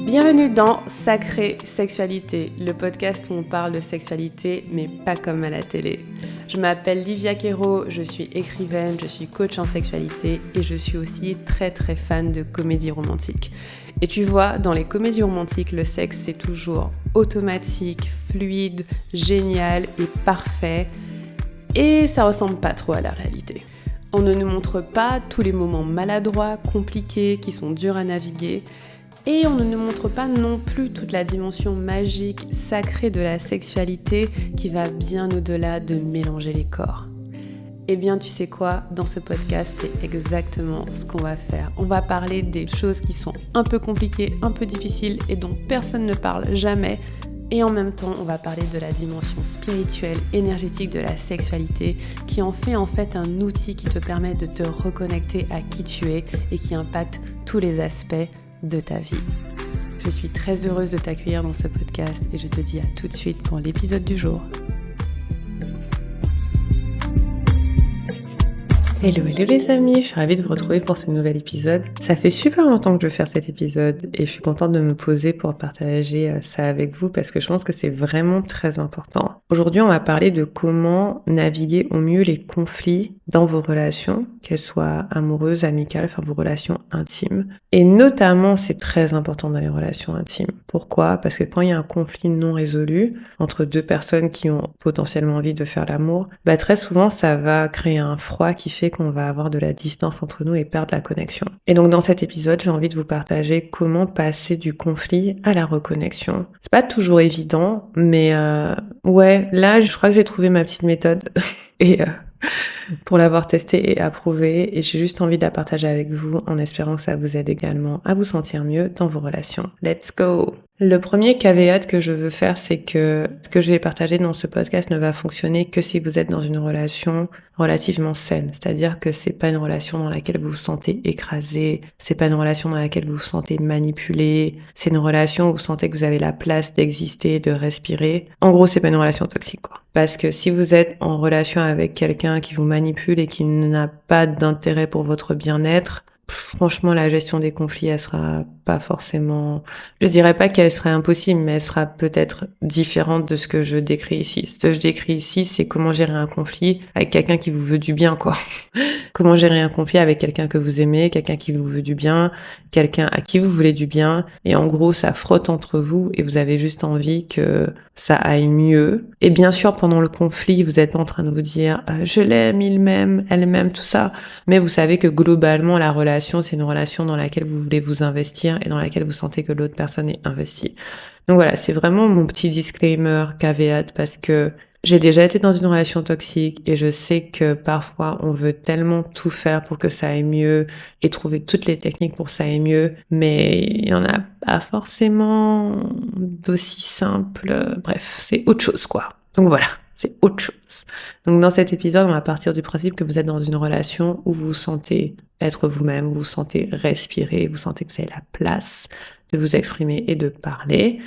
Bienvenue dans Sacrée Sexualité, le podcast où on parle de sexualité, mais pas comme à la télé. Je m'appelle Livia Quero, je suis écrivaine, je suis coach en sexualité et je suis aussi très fan de comédie romantique. Et tu vois, dans les comédies romantiques, le sexe c'est toujours automatique, fluide, génial et parfait. Et ça ressemble pas trop à la réalité. On ne nous montre pas tous les moments maladroits, compliqués, qui sont durs à naviguer. Et on ne nous montre pas non plus toute la dimension magique, sacrée de la sexualité qui va bien au-delà de mélanger les corps. Eh bien, tu sais quoi, dans ce podcast, c'est exactement ce qu'on va faire. On va parler des choses qui sont un peu compliquées, un peu difficiles et dont personne ne parle jamais. Et en même temps, on va parler de la dimension spirituelle, énergétique de la sexualité qui en fait un outil qui te permet de te reconnecter à qui tu es et qui impacte tous les aspects de ta vie. Je suis très heureuse de t'accueillir dans ce podcast et je te dis à tout de suite pour l'épisode du jour. Hello les amis, je suis ravie de vous retrouver pour ce nouvel épisode. Ça fait super longtemps que je veux faire cet épisode et je suis contente de me poser pour partager ça avec vous parce que je pense que c'est vraiment très important. Aujourd'hui, on va parler de comment naviguer au mieux les conflits dans vos relations, qu'elles soient amoureuses, amicales, enfin vos relations intimes. Et notamment, c'est très important dans les relations intimes. Pourquoi ? Parce que quand il y a un conflit non résolu entre deux personnes qui ont potentiellement envie de faire l'amour, très souvent, ça va créer un froid qui fait qu'on va avoir de la distance entre nous et perdre la connexion. Et donc dans cet épisode, j'ai envie de vous partager comment passer du conflit à la reconnexion. C'est pas toujours évident, mais là, je crois que j'ai trouvé ma petite méthode et pour l'avoir testée et approuvée, et j'ai juste envie de la partager avec vous en espérant que ça vous aide également à vous sentir mieux dans vos relations. Let's go! Le premier caveat que je veux faire, c'est que ce que je vais partager dans ce podcast ne va fonctionner que si vous êtes dans une relation relativement saine. C'est-à-dire que c'est pas une relation dans laquelle vous vous sentez écrasé, c'est pas une relation dans laquelle vous vous sentez manipulé, c'est une relation où vous sentez que vous avez la place d'exister, de respirer. En gros, c'est pas une relation toxique, quoi. Parce que si vous êtes en relation avec quelqu'un qui vous manipule et qui n'a pas d'intérêt pour votre bien-être, franchement, la gestion des conflits, elle sera pas forcément... Je dirais pas qu'elle serait impossible, mais elle sera peut-être différente de ce que je décris ici. Ce que je décris ici, c'est comment gérer un conflit avec quelqu'un qui vous veut du bien, quoi. Comment gérer un conflit avec quelqu'un que vous aimez, quelqu'un qui vous veut du bien, quelqu'un à qui vous voulez du bien. Et en gros, ça frotte entre vous et vous avez juste envie que ça aille mieux. Et bien sûr, pendant le conflit, vous êtes pas en train de vous dire « je l'aime, il m'aime, elle m'aime », tout ça. Mais vous savez que globalement, la relation, c'est une relation dans laquelle vous voulez vous investir et dans laquelle vous sentez que l'autre personne est investie. Donc voilà, c'est vraiment mon petit disclaimer, caveat, parce que j'ai déjà été dans une relation toxique et je sais que parfois on veut tellement tout faire pour que ça aille mieux et trouver toutes les techniques pour que ça aille mieux, mais il y en a pas forcément d'aussi simple. Bref, c'est autre chose, quoi. Donc voilà, c'est autre chose. Donc dans cet épisode, on va partir du principe que vous êtes dans une relation où vous vous sentez être vous-même, vous vous sentez respirer, vous sentez que vous avez la place de vous exprimer et de parler.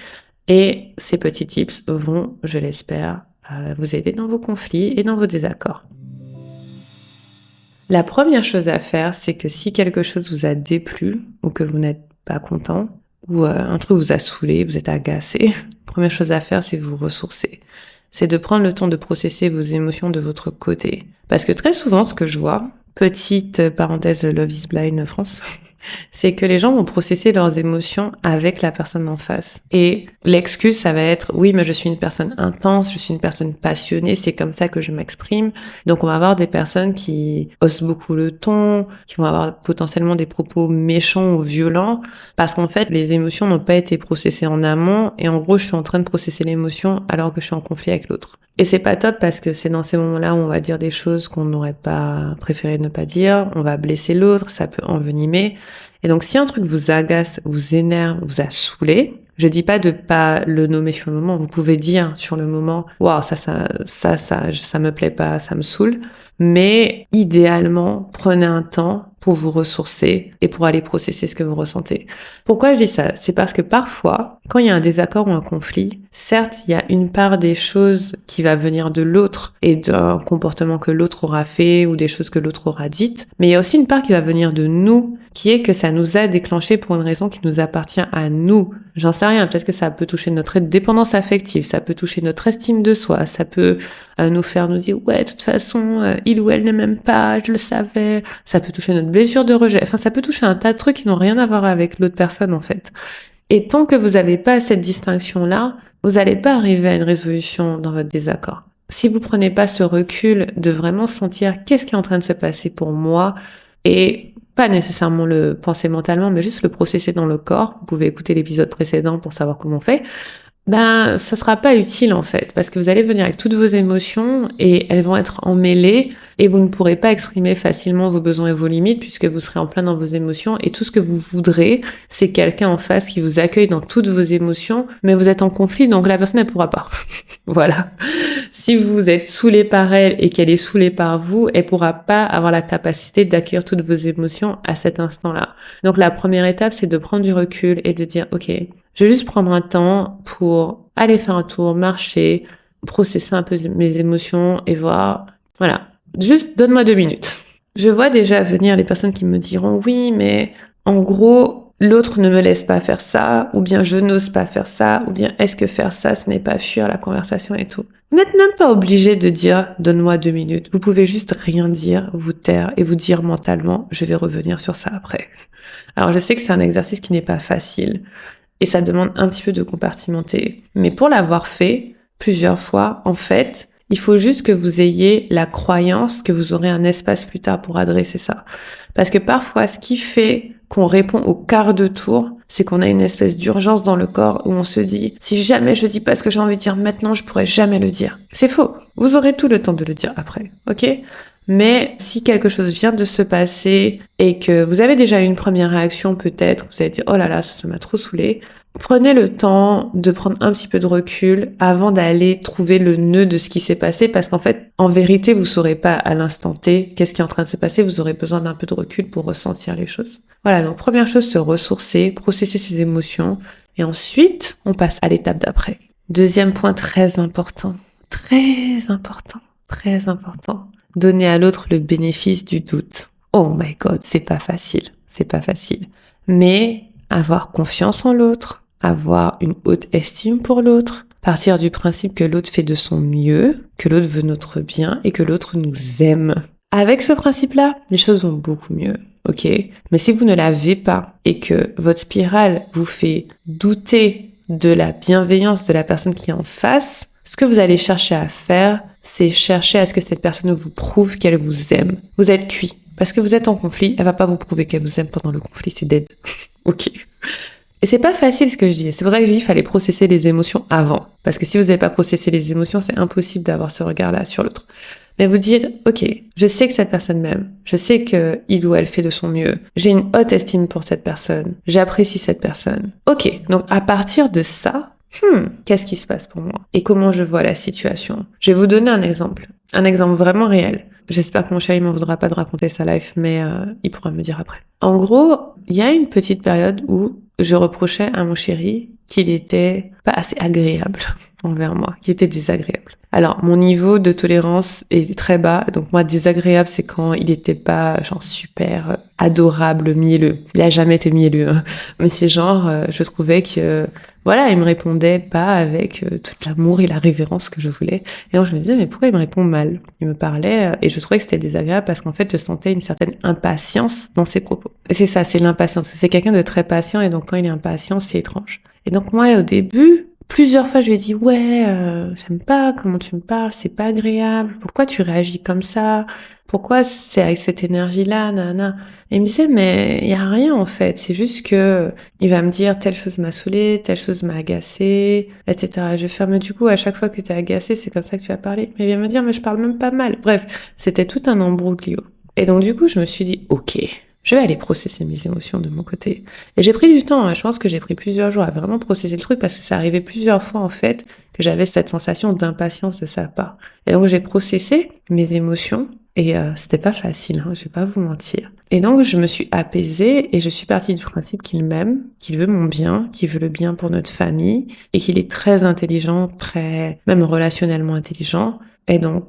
Et ces petits tips vont, je l'espère, vous aider dans vos conflits et dans vos désaccords. La première chose à faire, c'est que si quelque chose vous a déplu ou que vous n'êtes pas content ou un truc vous a saoulé, vous êtes agacé, la première chose à faire, c'est vous ressourcer. C'est de prendre le temps de processer vos émotions de votre côté. Parce que très souvent, ce que je vois, petite parenthèse Love is Blind France, c'est que les gens vont processer leurs émotions avec la personne en face. Et l'excuse, ça va être « oui, mais je suis une personne intense, je suis une personne passionnée, c'est comme ça que je m'exprime ». Donc on va avoir des personnes qui haussent beaucoup le ton, qui vont avoir potentiellement des propos méchants ou violents, parce qu'en fait, les émotions n'ont pas été processées en amont, et en gros, je suis en train de processer l'émotion alors que je suis en conflit avec l'autre. Et c'est pas top parce que c'est dans ces moments-là où on va dire des choses qu'on n'aurait pas préféré ne pas dire, on va blesser l'autre, ça peut envenimer. Et donc si un truc vous agace, vous énerve, vous a saoulé, je dis pas de pas le nommer sur le moment, vous pouvez dire sur le moment « waouh, ça me plaît pas, ça me saoule », mais idéalement, prenez un temps pour vous ressourcer et pour aller processer ce que vous ressentez. Pourquoi je dis ça ? C'est parce que parfois, quand il y a un désaccord ou un conflit, certes, il y a une part des choses qui va venir de l'autre et d'un comportement que l'autre aura fait ou des choses que l'autre aura dites, mais il y a aussi une part qui va venir de nous, qui est que ça nous a déclenché pour une raison qui nous appartient à nous. J'en sais rien, peut-être que ça peut toucher notre dépendance affective, ça peut toucher notre estime de soi, ça peut nous faire nous dire « ouais, de toute façon, il ou elle ne m'aime pas, je le savais », ça peut toucher notre blessure de rejet, enfin ça peut toucher un tas de trucs qui n'ont rien à voir avec l'autre personne en fait. Et tant que vous n'avez pas cette distinction-là, vous n'allez pas arriver à une résolution dans votre désaccord. Si vous prenez pas ce recul de vraiment sentir qu'est-ce qui est en train de se passer pour moi et pas nécessairement le penser mentalement, mais juste le processer dans le corps. Vous pouvez écouter l'épisode précédent pour savoir comment on fait. Ben, ça sera pas utile en fait, parce que vous allez venir avec toutes vos émotions et elles vont être emmêlées et vous ne pourrez pas exprimer facilement vos besoins et vos limites puisque vous serez en plein dans vos émotions et tout ce que vous voudrez, c'est quelqu'un en face qui vous accueille dans toutes vos émotions, mais vous êtes en conflit donc la personne ne pourra pas. Voilà. Si vous êtes saoulé par elle et qu'elle est saoulée par vous, elle pourra pas avoir la capacité d'accueillir toutes vos émotions à cet instant-là. Donc la première étape, c'est de prendre du recul et de dire, ok, je vais juste prendre un temps pour aller faire un tour, marcher, processer un peu mes émotions et voir, voilà, juste donne-moi 2 minutes. Je vois déjà venir les personnes qui me diront, oui, mais en gros, l'autre ne me laisse pas faire ça, ou bien je n'ose pas faire ça, ou bien est-ce que faire ça, ce n'est pas fuir la conversation et tout. Vous n'êtes même pas obligé de dire, donne-moi 2 minutes. Vous pouvez juste rien dire, vous taire et vous dire mentalement, je vais revenir sur ça après. Alors je sais que c'est un exercice qui n'est pas facile. Et ça demande un petit peu de compartimenter. Mais pour l'avoir fait plusieurs fois, en fait, il faut juste que vous ayez la croyance que vous aurez un espace plus tard pour adresser ça. Parce que parfois, ce qui fait qu'on répond au quart de tour, c'est qu'on a une espèce d'urgence dans le corps où on se dit « si jamais je dis pas ce que j'ai envie de dire maintenant, je pourrai jamais le dire ». C'est faux. Vous aurez tout le temps de le dire après, ok ? Mais si quelque chose vient de se passer et que vous avez déjà eu une première réaction peut-être, vous allez dire « oh là là, ça m'a trop saoulé », prenez le temps de prendre un petit peu de recul avant d'aller trouver le nœud de ce qui s'est passé parce qu'en fait, en vérité, vous saurez pas à l'instant T qu'est-ce qui est en train de se passer, vous aurez besoin d'un peu de recul pour ressentir les choses. Voilà, donc première chose, se ressourcer, processer ses émotions et ensuite, on passe à l'étape d'après. Deuxième point très important, donner à l'autre le bénéfice du doute. Oh my god, c'est pas facile. Mais avoir confiance en l'autre, avoir une haute estime pour l'autre, partir du principe que l'autre fait de son mieux, que l'autre veut notre bien et que l'autre nous aime. Avec ce principe-là, les choses vont beaucoup mieux, ok ? Mais si vous ne l'avez pas et que votre spirale vous fait douter de la bienveillance de la personne qui est en face, ce que vous allez chercher à faire, c'est chercher à ce que cette personne vous prouve qu'elle vous aime. Vous êtes cuit. Parce que vous êtes en conflit, elle va pas vous prouver qu'elle vous aime pendant le conflit, c'est dead. Ok. Et c'est pas facile ce que je dis. C'est pour ça que je dis qu'il fallait processer les émotions avant. Parce que si vous n'avez pas processé les émotions, c'est impossible d'avoir ce regard-là sur l'autre. Mais vous dites, ok, je sais que cette personne m'aime. Je sais que il ou elle fait de son mieux. J'ai une haute estime pour cette personne. J'apprécie cette personne. Ok. Donc, à partir de ça, qu'est-ce qui se passe pour moi? Et comment je vois la situation? Je vais vous donner un exemple. Un exemple vraiment réel. J'espère que mon chéri m'en voudra pas de raconter sa life, mais il pourra me dire après. En gros, il y a une petite période où je reprochais à mon chéri qu'il était pas assez agréable envers moi, qu'il était désagréable. Alors, mon niveau de tolérance est très bas, donc moi, désagréable, c'est quand il était pas, genre, super adorable, mielleux. Il a jamais été mielleux, hein. Mais c'est genre, je trouvais que, voilà, il me répondait pas avec tout l'amour et la révérence que je voulais. Et donc, je me disais, mais pourquoi il me répond mal? Il me parlait, et je trouvais que c'était désagréable parce qu'en fait, je sentais une certaine impatience dans ses propos. Et c'est ça, c'est l'impatience. C'est quelqu'un de très patient, et donc quand il est impatient, c'est étrange. Et donc, moi, au début, plusieurs fois, je lui ai dit, ouais, j'aime pas comment tu me parles, c'est pas agréable. Pourquoi tu réagis comme ça? Pourquoi c'est avec cette énergie-là, nanana? Et il me disait, mais il y a rien, en fait. C'est juste que il va me dire, telle chose m'a saoulé, telle chose m'a agacé, etc. Je vais faire, mais du coup, à chaque fois que t'es agacé, c'est comme ça que tu vas parler. Mais il vient me dire, mais je parle même pas mal. Bref, c'était tout un embroglio. Et donc, du coup, je me suis dit, ok, je vais aller processer mes émotions de mon côté. Et j'ai pris du temps, hein. Je pense que j'ai pris plusieurs jours à vraiment processer le truc parce que ça arrivait plusieurs fois, en fait, que j'avais cette sensation d'impatience de sa part. Et donc, j'ai processé mes émotions Et c'était pas facile, hein, je vais pas vous mentir. Et donc, je me suis apaisée et je suis partie du principe qu'il m'aime, qu'il veut mon bien, qu'il veut le bien pour notre famille et qu'il est très intelligent, très, même relationnellement intelligent. Et donc,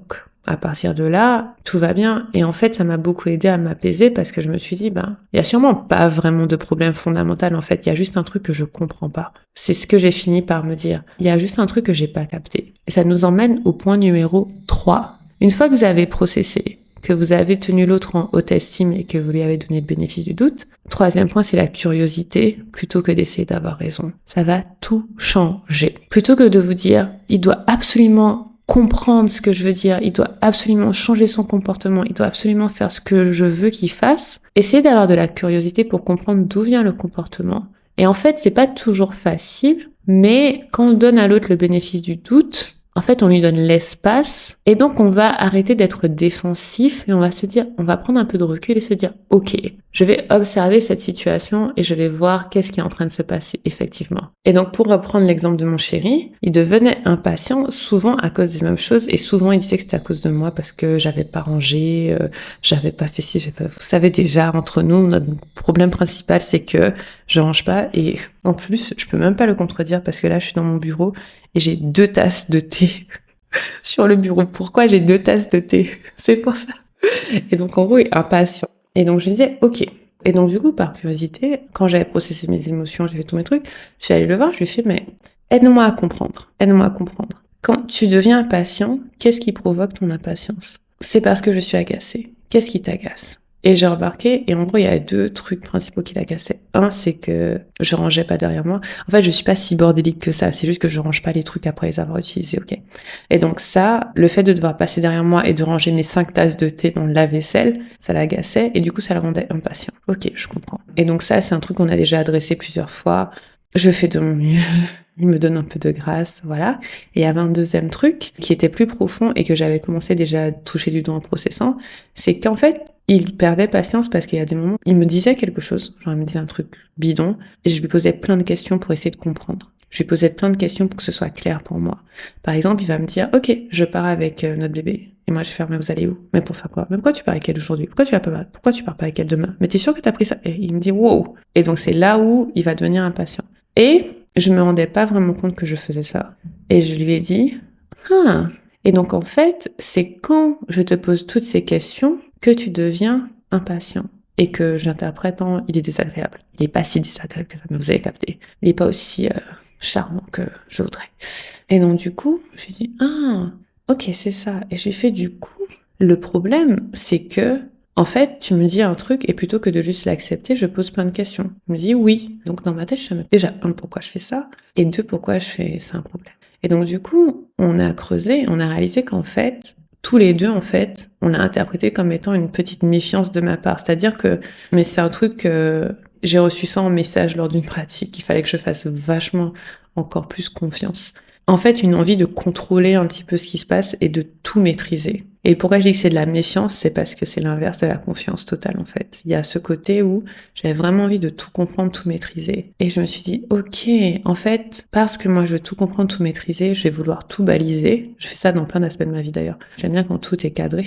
à partir de là, tout va bien. Et en fait, ça m'a beaucoup aidé à m'apaiser parce que je me suis dit, il y a sûrement pas vraiment de problème fondamental. En fait, il y a juste un truc que je comprends pas. C'est ce que j'ai fini par me dire. Il y a juste un truc que j'ai pas capté. Et ça nous emmène au point numéro 3. Une fois que vous avez processé, que vous avez tenu l'autre en haute estime et que vous lui avez donné le bénéfice du doute, troisième point, c'est la curiosité, plutôt que d'essayer d'avoir raison. Ça va tout changer. Plutôt que de vous dire, il doit absolument comprendre ce que je veux dire, il doit absolument changer son comportement, il doit absolument faire ce que je veux qu'il fasse, essayez d'avoir de la curiosité pour comprendre d'où vient le comportement. Et en fait, c'est pas toujours facile, mais quand on donne à l'autre le bénéfice du doute, en fait, on lui donne l'espace et donc on va arrêter d'être défensif et on va se dire, on va prendre un peu de recul et se dire, ok, je vais observer cette situation et je vais voir qu'est-ce qui est en train de se passer effectivement. Et donc, pour reprendre l'exemple de mon chéri, il devenait impatient souvent à cause des mêmes choses et souvent il disait que c'était à cause de moi parce que j'avais pas rangé, j'avais pas fait ci, vous savez déjà, entre nous, notre problème principal, c'est que je range pas et en plus, je peux même pas le contredire parce que là, je suis dans mon bureau et j'ai 2 tasses de thé sur le bureau. Pourquoi j'ai 2 tasses de thé? C'est pour ça. Et donc, en gros, il est impatient. Et donc, je disais, ok. Et donc, du coup, par curiosité, quand j'avais processé mes émotions, j'ai fait tous mes trucs, je suis allée le voir, je lui ai fait, mais aide-moi à comprendre. Aide-moi à comprendre. Quand tu deviens impatient, qu'est-ce qui provoque ton impatience? C'est parce que je suis agacée. Qu'est-ce qui t'agace? Et j'ai remarqué, et en gros, il y a 2 trucs principaux qui l'agaçaient. Un, c'est que je rangeais pas derrière moi. En fait, je suis pas si bordélique que ça. C'est juste que je range pas les trucs après les avoir utilisés, ok? Et donc ça, le fait de devoir passer derrière moi et de ranger mes 5 tasses de thé dans le lave-vaisselle, ça l'agaçait, et du coup, ça le rendait impatient. Ok, je comprends. Et donc ça, c'est un truc qu'on a déjà adressé plusieurs fois. Je fais de mon mieux. Il me donne un peu de grâce, voilà. Et il y avait un deuxième truc qui était plus profond et que j'avais commencé déjà à toucher du doigt en processant, c'est qu'en fait, il perdait patience parce qu'il y a des moments, il me disait quelque chose, genre il me disait un truc bidon, et je lui posais plein de questions pour essayer de comprendre. Je lui posais plein de questions pour que ce soit clair pour moi. Par exemple, il va me dire, ok, je pars avec notre bébé. Et moi, je vais faire, mais vous allez où? Mais pour faire quoi? Mais pourquoi tu pars avec elle aujourd'hui? Pourquoi tu pars pas avec elle demain? Mais t'es sûr que t'as pris ça? Et il me dit, wow. Et donc, c'est là où il va devenir impatient. Et je me rendais pas vraiment compte que je faisais ça. Et je lui ai dit, ah. Et donc, en fait, c'est quand je te pose toutes ces questions que tu deviens impatient. Et que j'interprète en, il est désagréable. Il est pas si désagréable que ça, mais vous avez capté. Il est pas aussi charmant que je voudrais. Et donc, du coup, je lui ai dit, ah, ok, c'est ça. Et j'ai fait, du coup, le problème, c'est que, en fait, tu me dis un truc et plutôt que de juste l'accepter, je pose plein de questions. Je me dis oui. Donc, dans ma tête, je me dis déjà, 1, pourquoi je fais ça? Et 2, pourquoi je fais, c'est un problème. Et donc, du coup, on a creusé, on a réalisé qu'en fait, tous les deux, en fait, on l'a interprété comme étant une petite méfiance de ma part. C'est-à-dire que, mais c'est un truc que j'ai reçu ça en message lors d'une pratique. Il fallait que je fasse vachement encore plus confiance. En fait, une envie de contrôler un petit peu ce qui se passe et de tout maîtriser. Et pourquoi je dis que c'est de la méfiance, c'est parce que c'est l'inverse de la confiance totale, en fait. Il y a ce côté où j'avais vraiment envie de tout comprendre, tout maîtriser. Et je me suis dit, ok, en fait, parce que moi je veux tout comprendre, tout maîtriser, je vais vouloir tout baliser. Je fais ça dans plein d'aspects de ma vie d'ailleurs. J'aime bien quand tout est cadré.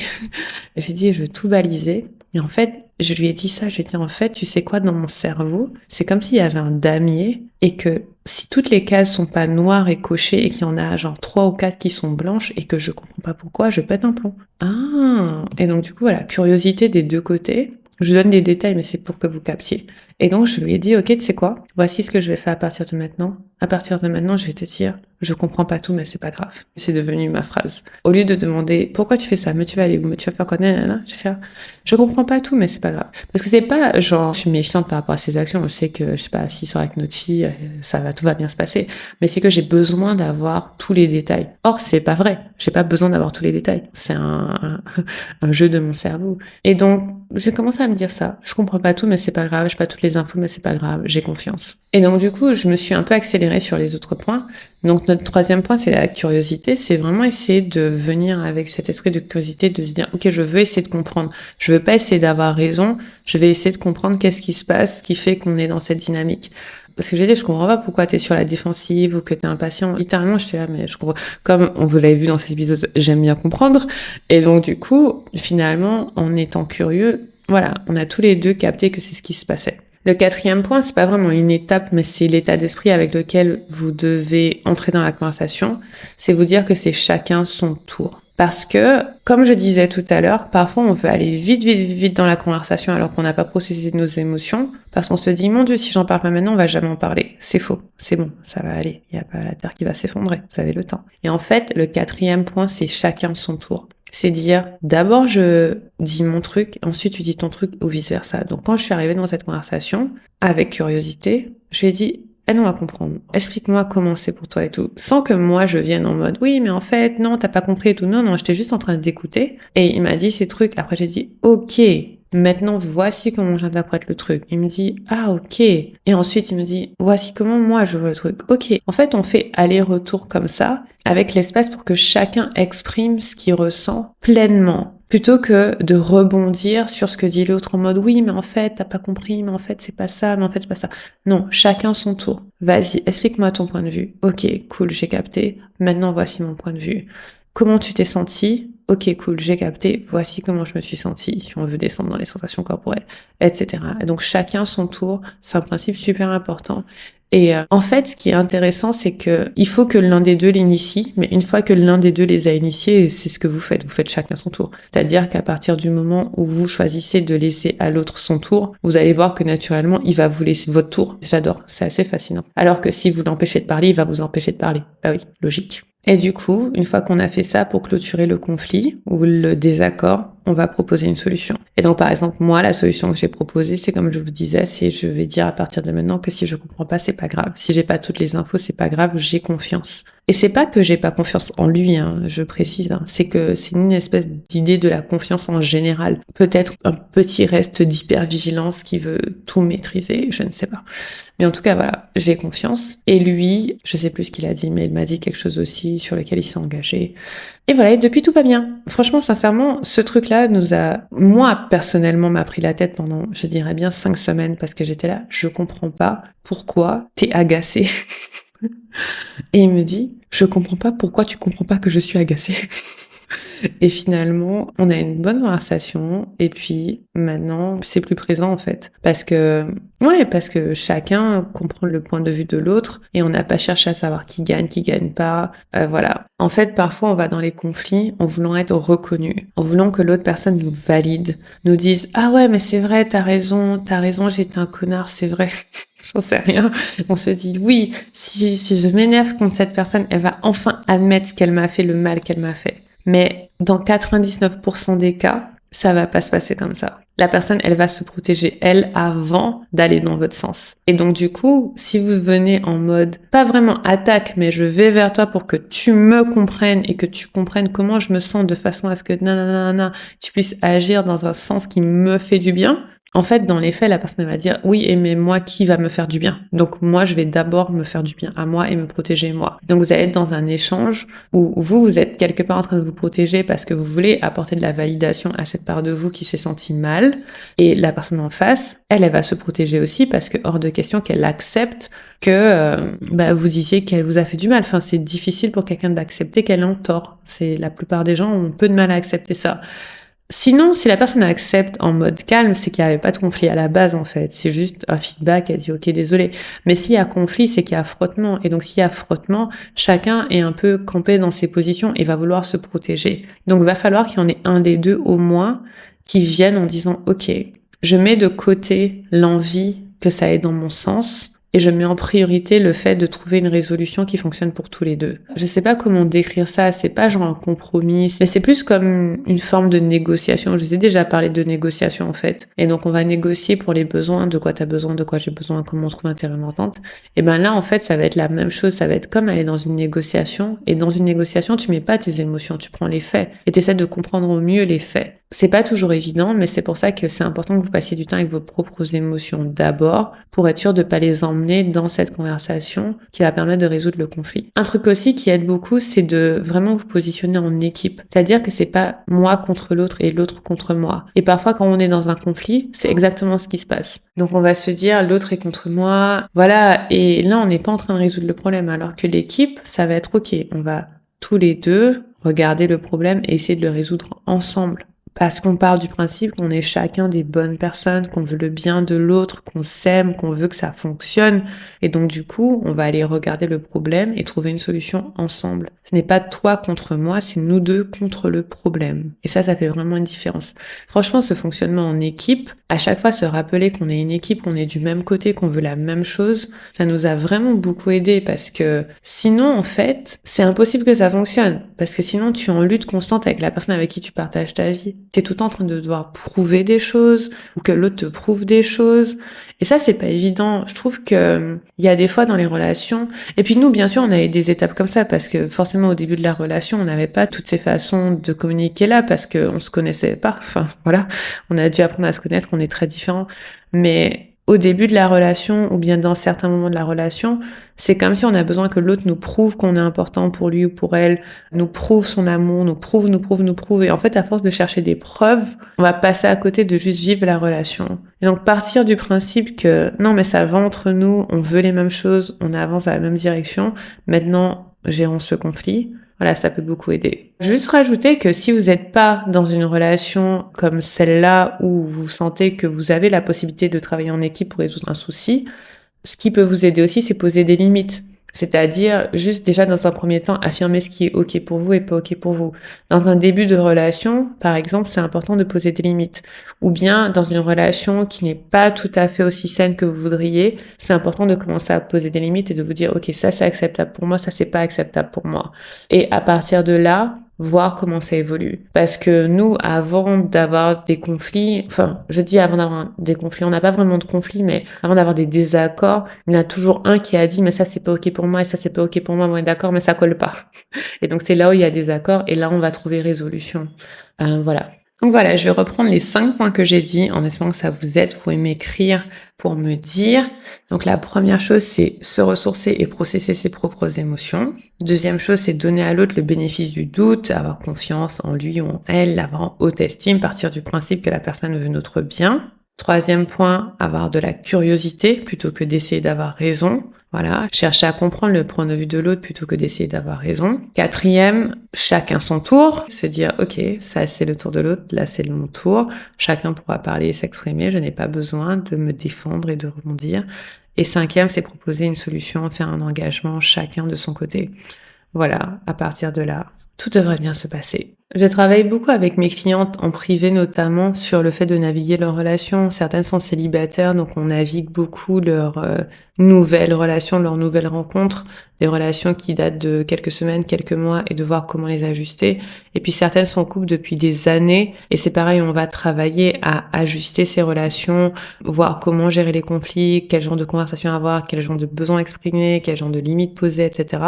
J'ai dit, je veux tout baliser. Et en fait, je lui ai dit ça, je lui ai dit, en fait, tu sais quoi, dans mon cerveau, c'est comme s'il y avait un damier et que si toutes les cases sont pas noires et cochées et qu'il y en a genre 3 ou 4 qui sont blanches et que je comprends pas pourquoi, je pète un plomb. Ah! Et donc, du coup, voilà, curiosité des 2 côtés. Je donne des détails, mais c'est pour que vous captiez. Et donc, je lui ai dit, ok, tu sais quoi? Voici ce que je vais faire à partir de maintenant. À partir de maintenant, je vais te dire, je comprends pas tout, mais c'est pas grave. C'est devenu ma phrase. Au lieu de demander, pourquoi tu fais ça? Mais tu vas aller où? Mais tu vas faire quoi? Nanana. Je vais faire, je comprends pas tout, mais c'est pas grave. Parce que c'est pas, genre, je suis méfiante par rapport à ses actions. Je sais que, je sais pas, s'il sort avec notre fille, tout va bien se passer. Mais c'est que j'ai besoin d'avoir tous les détails. Or, c'est pas vrai. J'ai pas besoin d'avoir tous les détails. C'est un jeu de mon cerveau. Et donc, j'ai commencé à me dire ça. Je comprends pas tout, mais c'est pas grave. J'ai pas toutes les infos, mais c'est pas grave. J'ai confiance. Et donc, du coup, je me suis un peu accélérée sur les autres points. Donc, Notre troisième point, c'est la curiosité. C'est vraiment essayer de venir avec cet esprit de curiosité, de se dire, OK, je veux essayer de comprendre. Je veux pas essayer d'avoir raison. Je vais essayer de comprendre qu'est-ce qui se passe, qui fait qu'on est dans cette dynamique. Parce que j'ai dit, je comprends pas pourquoi t'es sur la défensive ou que t'es impatient. Littéralement, j'étais là, mais je comprends. Comme vous l'avez vu dans cet épisode, j'aime bien comprendre. Et donc, du coup, finalement, en étant curieux, voilà, on a tous les deux capté que c'est ce qui se passait. Le quatrième point, c'est pas vraiment une étape, mais c'est l'état d'esprit avec lequel vous devez entrer dans la conversation. C'est vous dire que c'est chacun son tour. Parce que, comme je disais tout à l'heure, parfois on veut aller vite dans la conversation alors qu'on n'a pas processé nos émotions, parce qu'on se dit, mon Dieu, si j'en parle pas maintenant, on va jamais en parler. C'est faux, c'est bon, ça va aller, il n'y a pas la terre qui va s'effondrer, vous avez le temps. Et en fait, le quatrième point, c'est chacun son tour. C'est dire, d'abord je dis mon truc, ensuite tu dis ton truc, ou vice-versa. Donc quand je suis arrivée dans cette conversation, avec curiosité, je lui ai dit, aide-moi à comprendre, explique-moi comment c'est pour toi et tout, sans que moi je vienne en mode, oui mais en fait, non, t'as pas compris et tout, non, j'étais juste en train d'écouter, et il m'a dit ces trucs, après j'ai dit, ok, maintenant, voici comment j'interprète le truc. Il me dit, ah, ok. Et ensuite, il me dit, voici comment moi je vois le truc. Ok. En fait, on fait aller-retour comme ça, avec l'espace pour que chacun exprime ce qu'il ressent pleinement. Plutôt que de rebondir sur ce que dit l'autre en mode, oui, mais en fait, t'as pas compris, mais en fait, c'est pas ça, mais en fait, c'est pas ça. Non, chacun son tour. Vas-y, explique-moi ton point de vue. Ok, cool, j'ai capté. Maintenant, voici mon point de vue. Comment tu t'es senti? Ok, cool, j'ai capté. Voici comment je me suis sentie, si on veut descendre dans les sensations corporelles, etc. Et donc, chacun son tour. C'est un principe super important. Et en fait, ce qui est intéressant, c'est que il faut que l'un des deux l'initie, mais une fois que l'un des deux les a initiés, c'est ce que vous faites chacun son tour. C'est-à-dire qu'à partir du moment où vous choisissez de laisser à l'autre son tour, vous allez voir que naturellement, il va vous laisser votre tour. J'adore, c'est assez fascinant. Alors que si vous l'empêchez de parler, il va vous empêcher de parler. Bah oui, logique. Et du coup, une fois qu'on a fait ça pour clôturer le conflit ou le désaccord, on va proposer une solution. Et donc, par exemple, moi, la solution que j'ai proposée, c'est comme je vous disais, c'est je vais dire à partir de maintenant que si je comprends pas, c'est pas grave. Si j'ai pas toutes les infos, c'est pas grave, j'ai confiance. Et c'est pas que j'ai pas confiance en lui, hein, je précise, hein, c'est que c'est une espèce d'idée de la confiance en général. Peut-être un petit reste d'hypervigilance qui veut tout maîtriser, je ne sais pas. Mais en tout cas, voilà, j'ai confiance. Et lui, je sais plus ce qu'il a dit, mais il m'a dit quelque chose aussi sur lequel il s'est engagé. Et voilà, et depuis tout va bien. Franchement, sincèrement, ce truc-là moi, personnellement, m'a pris la tête pendant, je dirais bien 5 semaines parce que j'étais là, je comprends pas pourquoi t'es agacée. Et il me dit, je comprends pas pourquoi tu comprends pas que je suis agacée. Et finalement, on a une bonne conversation et puis maintenant, c'est plus présent en fait. Parce que chacun comprend le point de vue de l'autre et on n'a pas cherché à savoir qui gagne pas. Voilà. En fait, parfois, on va dans les conflits en voulant être reconnu, en voulant que l'autre personne nous valide, nous dise « Ah ouais, mais c'est vrai, t'as raison, j'étais un connard, c'est vrai. » J'en sais rien. On se dit oui, si je m'énerve contre cette personne, elle va enfin admettre ce qu'elle m'a fait, le mal qu'elle m'a fait. Mais dans 99% des cas, ça va pas se passer comme ça. La personne, elle va se protéger, elle, avant d'aller dans votre sens. Et donc, du coup, si vous venez en mode, pas vraiment attaque, mais je vais vers toi pour que tu me comprennes et que tu comprennes comment je me sens de façon à ce que, tu puisses agir dans un sens qui me fait du bien, en fait, dans les faits, la personne va dire oui, mais moi, qui va me faire du bien? Donc moi, je vais d'abord me faire du bien à moi et me protéger moi. Donc vous allez être dans un échange où vous êtes quelque part en train de vous protéger parce que vous voulez apporter de la validation à cette part de vous qui s'est sentie mal. Et la personne en face, elle va se protéger aussi parce que hors de question qu'elle accepte que vous disiez qu'elle vous a fait du mal. Enfin, c'est difficile pour quelqu'un d'accepter qu'elle est en tort. C'est la plupart des gens ont peu de mal à accepter ça. Sinon, si la personne accepte en mode calme, c'est qu'il n'y avait pas de conflit à la base, en fait. C'est juste un feedback, elle dit, ok, désolé. Mais s'il y a conflit, c'est qu'il y a frottement. Et donc, s'il y a frottement, chacun est un peu campé dans ses positions et va vouloir se protéger. Donc, il va falloir qu'il y en ait un des deux, au moins, qui vienne en disant, ok, je mets de côté l'envie que ça ait dans mon sens. Et je mets en priorité le fait de trouver une résolution qui fonctionne pour tous les deux. Je sais pas comment décrire ça, c'est pas genre un compromis, mais c'est plus comme une forme de négociation. Je vous ai déjà parlé de négociation en fait. Et donc on va négocier pour les besoins, de quoi t'as besoin, de quoi j'ai besoin, comment on trouve un terrain d'entente. Et ben là en fait ça va être la même chose, ça va être comme aller dans une négociation. Et dans une négociation tu mets pas tes émotions, tu prends les faits. Et t'essaies de comprendre au mieux les faits. C'est pas toujours évident, mais c'est pour ça que c'est important que vous passiez du temps avec vos propres émotions d'abord, pour être sûr de pas les emmener dans cette conversation qui va permettre de résoudre le conflit. Un truc aussi qui aide beaucoup, c'est de vraiment vous positionner en équipe. C'est-à-dire que c'est pas moi contre l'autre et l'autre contre moi. Et parfois, quand on est dans un conflit, c'est exactement ce qui se passe. Donc on va se dire, l'autre est contre moi, voilà. Et là, on n'est pas en train de résoudre le problème, alors que l'équipe, ça va être ok. On va tous les deux regarder le problème et essayer de le résoudre ensemble. Parce qu'on part du principe qu'on est chacun des bonnes personnes, qu'on veut le bien de l'autre, qu'on s'aime, qu'on veut que ça fonctionne. Et donc du coup, on va aller regarder le problème et trouver une solution ensemble. Ce n'est pas toi contre moi, c'est nous deux contre le problème. Et ça fait vraiment une différence. Franchement, ce fonctionnement en équipe, à chaque fois se rappeler qu'on est une équipe, qu'on est du même côté, qu'on veut la même chose, ça nous a vraiment beaucoup aidé parce que sinon, en fait, c'est impossible que ça fonctionne. Parce que sinon, tu es en lutte constante avec la personne avec qui tu partages ta vie. T'es tout le temps en train de devoir prouver des choses ou que l'autre te prouve des choses. Et ça, c'est pas évident. Je trouve que il y a des fois dans les relations. Et puis nous, bien sûr, on avait des étapes comme ça parce que forcément, au début de la relation, on n'avait pas toutes ces façons de communiquer là parce qu'on se connaissait pas. Enfin, voilà. On a dû apprendre à se connaître. On est très différents. Mais au début de la relation ou bien dans certains moments de la relation, c'est comme si on a besoin que l'autre nous prouve qu'on est important pour lui ou pour elle, nous prouve son amour, nous prouve. Et en fait, à force de chercher des preuves, on va passer à côté de juste vivre la relation. Et donc partir du principe que non, mais ça va entre nous, on veut les mêmes choses, on avance dans la même direction, maintenant gérons ce conflit. Voilà, ça peut beaucoup aider. Juste rajouter que si vous n'êtes pas dans une relation comme celle-là où vous sentez que vous avez la possibilité de travailler en équipe pour résoudre un souci, ce qui peut vous aider aussi, c'est poser des limites. C'est-à-dire, juste déjà dans un premier temps, affirmer ce qui est OK pour vous et pas OK pour vous. Dans un début de relation, par exemple, c'est important de poser des limites. Ou bien, dans une relation qui n'est pas tout à fait aussi saine que vous voudriez, c'est important de commencer à poser des limites et de vous dire, OK, ça c'est acceptable pour moi, ça c'est pas acceptable pour moi. Et à partir de là, voir comment ça évolue. Parce que nous, avant d'avoir des conflits, enfin, je dis avant d'avoir des conflits, on n'a pas vraiment de conflits, mais avant d'avoir des désaccords, il y en a toujours un qui a dit, mais ça c'est pas OK pour moi, et ça c'est pas OK pour moi, bon, d'accord, mais ça colle pas. Et donc c'est là où il y a des accords, et là on va trouver résolution. Voilà. Donc voilà, je vais reprendre les 5 points que j'ai dit en espérant que ça vous aide. Vous pouvez m'écrire pour me dire. Donc la première chose, c'est se ressourcer et processer ses propres émotions. Deuxième chose, c'est donner à l'autre le bénéfice du doute, avoir confiance en lui ou en elle, l'avoir en haute estime, partir du principe que la personne veut notre bien. Troisième point, avoir de la curiosité plutôt que d'essayer d'avoir raison. Voilà, chercher à comprendre le point de vue de l'autre plutôt que d'essayer d'avoir raison. Quatrième, chacun son tour. Se dire, ok, ça c'est le tour de l'autre, là c'est mon tour. Chacun pourra parler et s'exprimer. Je n'ai pas besoin de me défendre et de rebondir. Et cinquième, c'est proposer une solution, faire un engagement, chacun de son côté. Voilà, à partir de là, tout devrait bien se passer. Je travaille beaucoup avec mes clientes en privé notamment sur le fait de naviguer leurs relations. Certaines sont célibataires, donc on navigue beaucoup leurs nouvelles relations, leurs nouvelles rencontres, des relations qui datent de quelques semaines, quelques mois et de voir comment les ajuster. Et puis certaines sont en couple depuis des années et c'est pareil, on va travailler à ajuster ces relations, voir comment gérer les conflits, quel genre de conversation avoir, quel genre de besoins exprimer, quel genre de limites poser, etc.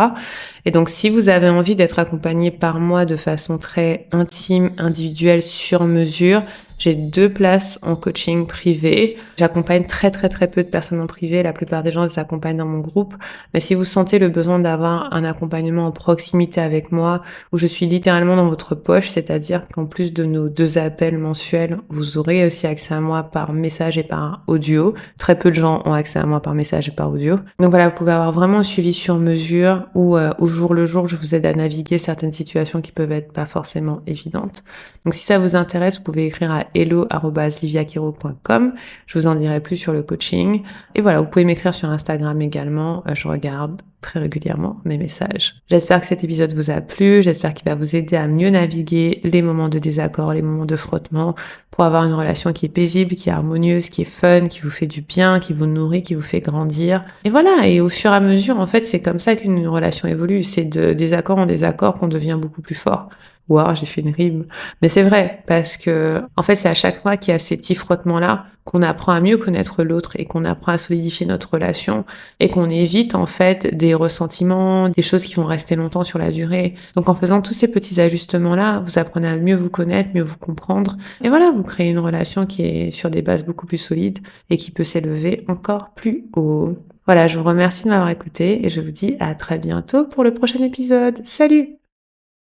Et donc si vous avez envie d'être accompagné par moi de façon très intime, individuelle, sur mesure, j'ai 2 places en coaching privé. J'accompagne très peu de personnes en privé. La plupart des gens les accompagnent dans mon groupe. Mais si vous sentez le besoin d'avoir un accompagnement en proximité avec moi, où je suis littéralement dans votre poche, c'est-à-dire qu'en plus de nos 2 appels mensuels, vous aurez aussi accès à moi par message et par audio. Très peu de gens ont accès à moi par message et par audio. Donc voilà, vous pouvez avoir vraiment un suivi sur mesure où au jour le jour, je vous aide à naviguer certaines situations qui peuvent être pas forcément évidentes. Donc si ça vous intéresse, vous pouvez écrire à hello@liviakiro.com. Je vous en dirai plus sur le coaching. Et voilà, vous pouvez m'écrire sur Instagram également. Je regarde très régulièrement mes messages. J'espère que cet épisode vous a plu. J'espère qu'il va vous aider à mieux naviguer les moments de désaccord, les moments de frottement pour avoir une relation qui est paisible, qui est harmonieuse, qui est fun, qui vous fait du bien, qui vous nourrit, qui vous fait grandir. Et voilà. Et au fur et à mesure, en fait, c'est comme ça qu'une relation évolue. C'est de désaccord en désaccord qu'on devient beaucoup plus fort. Waouh, j'ai fait une rime. Mais c'est vrai, parce que en fait, c'est à chaque fois qu'il y a ces petits frottements-là qu'on apprend à mieux connaître l'autre et qu'on apprend à solidifier notre relation et qu'on évite en fait des ressentiments, des choses qui vont rester longtemps sur la durée. Donc en faisant tous ces petits ajustements-là, vous apprenez à mieux vous connaître, mieux vous comprendre et voilà, vous créez une relation qui est sur des bases beaucoup plus solides et qui peut s'élever encore plus haut. Voilà, je vous remercie de m'avoir écouté et je vous dis à très bientôt pour le prochain épisode. Salut!